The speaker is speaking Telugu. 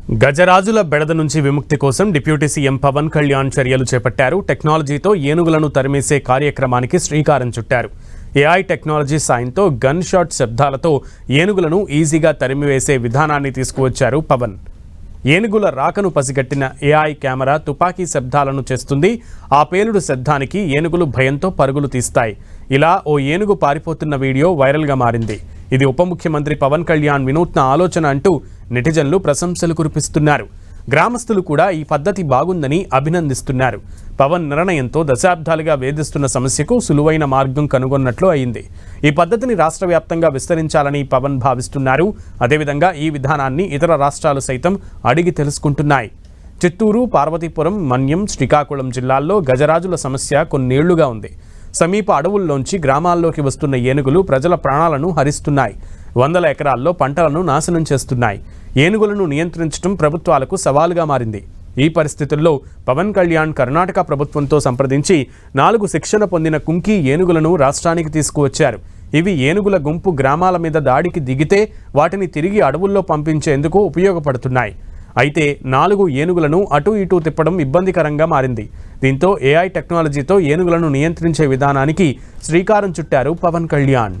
గజరాజుల బెడద నుంచి విముక్తి కోసం డిప్యూటీ సీఎం పవన్ కళ్యాణ్ చర్యలు చేపట్టారు. టెక్నాలజీతో ఏనుగులను తరిమేసే కార్యక్రమానికి శ్రీకారం చుట్టారు. ఏఐ టెక్నాలజీ సాయంతో గన్ షాట్ శబ్దాలతో ఏనుగులను ఈజీగా తరిమివేసే విధానాన్ని తీసుకువచ్చారు పవన్. ఏనుగుల రాకను పసిగట్టిన ఏఐ కెమెరా తుపాకీ శబ్దాలను చేస్తుంది. ఆ పేలుడు శబ్దానికి ఏనుగులు భయంతో పరుగులు తీస్తాయి. ఇలా ఓ ఏనుగు పారిపోతున్న వీడియో వైరల్గా మారింది. ఇది ఉప ముఖ్యమంత్రి పవన్ కళ్యాణ్ వినూత్న ఆలోచన అంటూ నెటిజన్లు ప్రశంసలు కురిపిస్తున్నారు. గ్రామస్తులు కూడా ఈ పద్ధతి బాగుందని అభినందిస్తున్నారు. పవన్ నిర్ణయంతో దశాబ్దాలుగా వేధిస్తున్న సమస్యకు సులువైన మార్గం కనుగొన్నట్లు అయింది. ఈ పద్ధతిని రాష్ట్ర వ్యాప్తంగా విస్తరించాలని పవన్ భావిస్తున్నారు. అదేవిధంగా ఈ విధానాన్ని ఇతర రాష్ట్రాలు సైతం అడిగి తెలుసుకుంటున్నాయి. చిత్తూరు, పార్వతీపురం, మన్యం, శ్రీకాకుళం జిల్లాల్లో గజరాజుల సమస్య కొన్నేళ్లుగా ఉంది. సమీప అడవుల్లోంచి గ్రామాల్లోకి వస్తున్న ఏనుగులు ప్రజల ప్రాణాలను హరిస్తున్నాయి. వందల ఎకరాల్లో పంటలను నాశనం చేస్తున్నాయి. ఏనుగులను నియంత్రించడం ప్రభుత్వాలకు సవాలుగా మారింది. ఈ పరిస్థితుల్లో పవన్ కళ్యాణ్ కర్ణాటక ప్రభుత్వంతో సంప్రదించి 4 శిక్షణ పొందిన కుంకి ఏనుగులను రాష్ట్రానికి తీసుకువచ్చారు. ఇవి ఏనుగుల గుంపు గ్రామాల మీద దాడికి దిగితే వాటిని తిరిగి అడవుల్లో పంపించేందుకు ఉపయోగపడుతున్నాయి. అయితే 4 ఏనుగులను అటు ఇటు తిప్పడం ఇబ్బందికరంగా మారింది. దీంతో ఏఐ టెక్నాలజీతో ఏనుగులను నియంత్రించే విధానానికి శ్రీకారం చుట్టారు పవన్ కళ్యాణ్.